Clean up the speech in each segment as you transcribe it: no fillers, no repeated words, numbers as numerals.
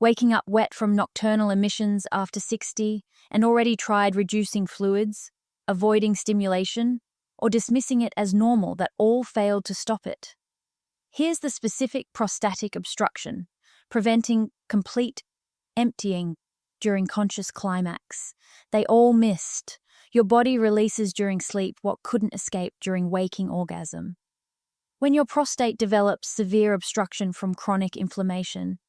waking up wet from nocturnal emissions after 60 and already tried reducing fluids, avoiding stimulation, or dismissing it as normal that all failed to stop it. Here's the specific prostatic obstruction, preventing complete emptying during conscious climax. They all missed. Your body releases during sleep what couldn't escape during waking orgasm. When your prostate develops severe obstruction from chronic inflammation,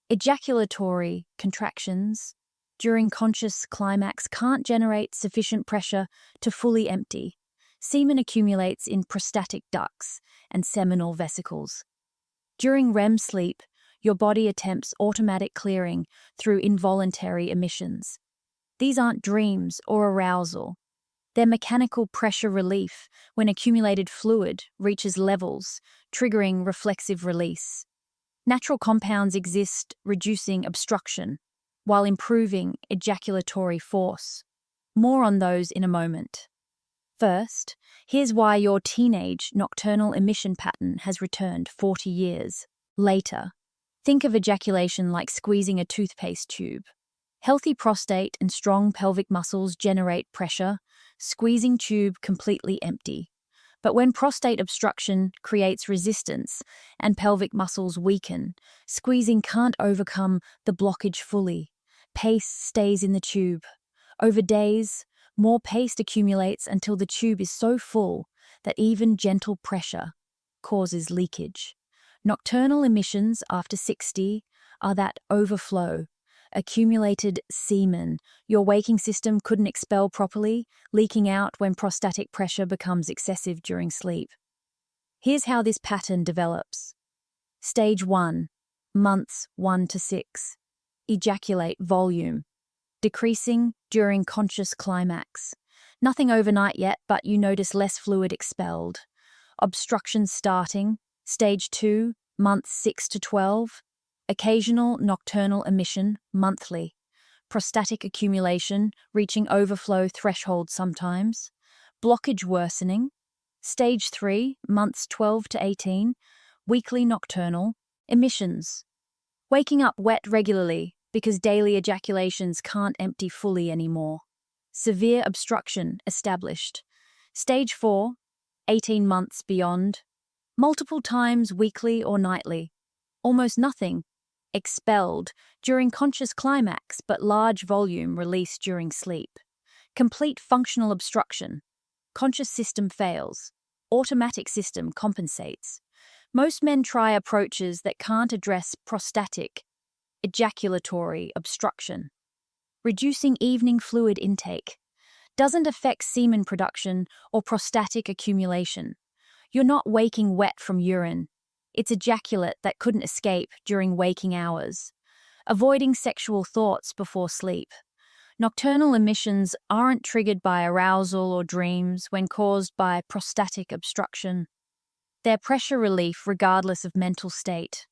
ejaculatory contractions during conscious climax can't generate sufficient pressure to fully empty. Semen accumulates in prostatic ducts and seminal vesicles. During REM sleep, your body attempts automatic clearing through involuntary emissions. These aren't dreams or arousal. They're mechanical pressure relief when accumulated fluid reaches levels, triggering reflexive release. Natural compounds exist, reducing obstruction, while improving ejaculatory force. More on those in a moment. First, here's why your teenage nocturnal emission pattern has returned 40 years later. Think of ejaculation like squeezing a toothpaste tube. Healthy prostate and strong pelvic muscles generate pressure, squeezing tube completely empty. But when prostate obstruction creates resistance and pelvic muscles weaken, squeezing can't overcome the blockage fully. Paste stays in the tube. Over days, more paste accumulates until the tube is so full that even gentle pressure causes leakage. Nocturnal emissions after 60 are that overflow, accumulated semen your waking system couldn't expel properly, leaking out when prostatic pressure becomes excessive during sleep. Here's how this pattern develops. Stage 1, months 1 to 6. Ejaculate volume, decreasing during conscious climax. Nothing overnight yet, but you notice less fluid expelled. Obstruction starting. Stage 2, months 6 to 12. Occasional nocturnal emission, monthly. Prostatic accumulation, reaching overflow threshold sometimes. Blockage worsening. Stage 3, months 12 to 18. Weekly nocturnal emissions. Waking up wet regularly because daily ejaculations can't empty fully anymore. Severe obstruction established. Stage 4, 18 months beyond. Multiple times weekly or nightly. Almost nothing expelled during conscious climax, but large volume released during sleep. Complete functional obstruction. Conscious system fails. Automatic system compensates. Most men try approaches that can't address prostatic, ejaculatory obstruction. Reducing evening fluid intake doesn't affect semen production or prostatic accumulation. You're not waking wet from urine. It's ejaculate that couldn't escape during waking hours. Avoiding sexual thoughts before sleep. Nocturnal emissions aren't triggered by arousal or dreams when caused by prostatic obstruction. They're pressure relief regardless of mental state.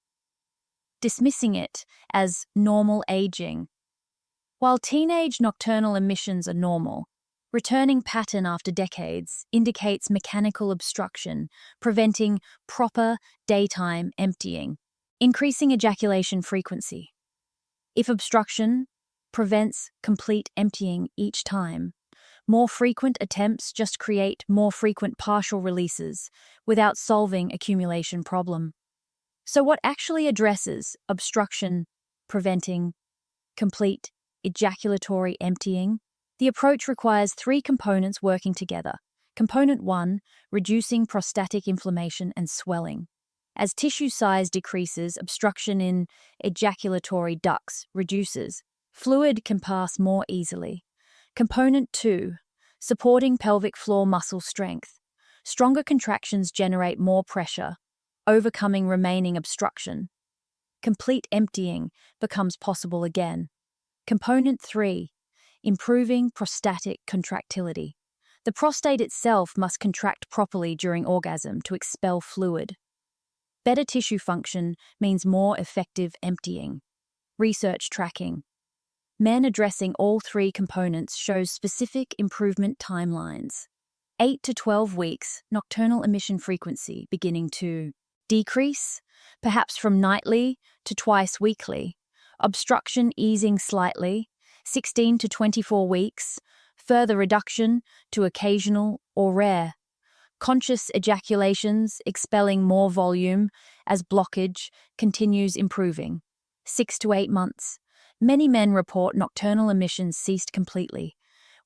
Dismissing it as normal aging. While teenage nocturnal emissions are normal, returning pattern after decades indicates mechanical obstruction, preventing proper daytime emptying. Increasing ejaculation frequency. If obstruction prevents complete emptying each time, more frequent attempts just create more frequent partial releases without solving accumulation problem. So what actually addresses obstruction preventing complete ejaculatory emptying? The approach requires 3 components working together. Component 1, reducing prostatic inflammation and swelling. As tissue size decreases, obstruction in ejaculatory ducts reduces. Fluid can pass more easily. Component 2, supporting pelvic floor muscle strength. Stronger contractions generate more pressure, overcoming remaining obstruction. Complete emptying becomes possible again. Component 3, improving prostatic contractility. The prostate itself must contract properly during orgasm to expel fluid. Better tissue function means more effective emptying. Research tracking. Men addressing all 3 components shows specific improvement timelines. 8 to 12 weeks, nocturnal emission frequency beginning to decrease, perhaps from nightly to twice weekly. obstruction easing slightly, 16 to 24 weeks, further reduction to occasional or rare, conscious ejaculations expelling more volume as blockage continues improving, 6 to 8 months. Many men report nocturnal emissions ceased completely.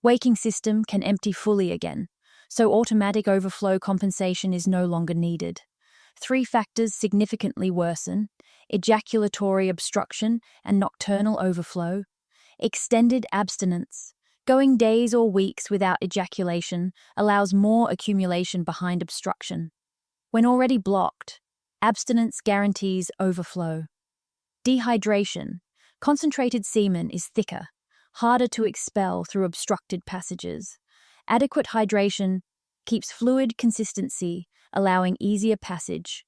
Waking system can empty fully again, so automatic overflow compensation is no longer needed. 3 factors significantly worsen: ejaculatory obstruction and nocturnal overflow. Extended abstinence. Going days or weeks without ejaculation allows more accumulation behind obstruction. When already blocked, abstinence guarantees overflow. Dehydration. Concentrated semen is thicker, harder to expel through obstructed passages. Adequate hydration keeps fluid consistency, allowing easier passage,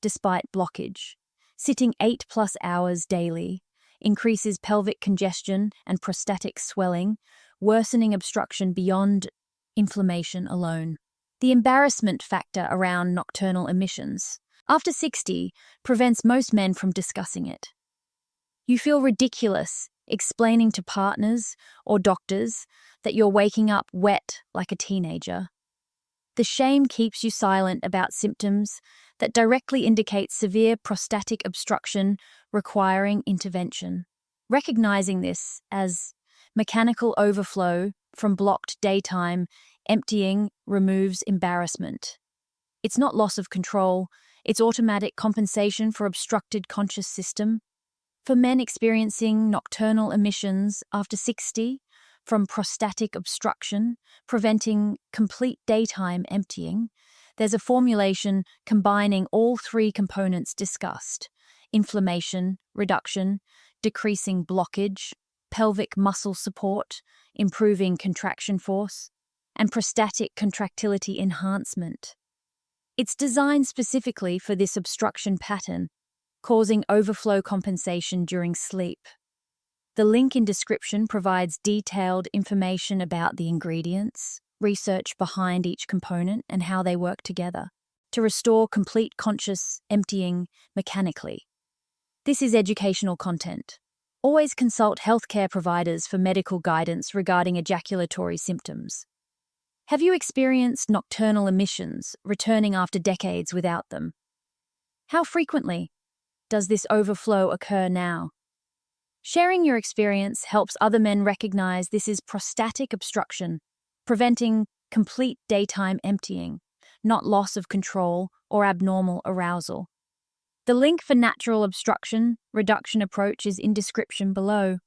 despite blockage. Sitting 8+ hours daily increases pelvic congestion and prostatic swelling, worsening obstruction beyond inflammation alone. The embarrassment factor around nocturnal emissions after 60 prevents most men from discussing it. You feel ridiculous explaining to partners or doctors that you're waking up wet like a teenager. The shame keeps you silent about symptoms that directly indicate severe prostatic obstruction requiring intervention. Recognizing this as mechanical overflow from blocked daytime emptying removes embarrassment. It's not loss of control, it's automatic compensation for obstructed conscious system. For men experiencing nocturnal emissions after 60 from prostatic obstruction, preventing complete daytime emptying, there's a formulation combining all 3 components discussed: inflammation reduction, decreasing blockage, pelvic muscle support, improving contraction force, and prostatic contractility enhancement. It's designed specifically for this obstruction pattern, causing overflow compensation during sleep. The link in description provides detailed information about the ingredients, research behind each component, and how they work together to restore complete conscious emptying mechanically. This is educational content. Always consult healthcare providers for medical guidance regarding ejaculatory symptoms. Have you experienced nocturnal emissions returning after decades without them? How frequently does this overflow occur now? Sharing your experience helps other men recognize this is prostatic obstruction, preventing complete daytime emptying, not loss of control or abnormal arousal. The link for natural obstruction reduction approach is in description below.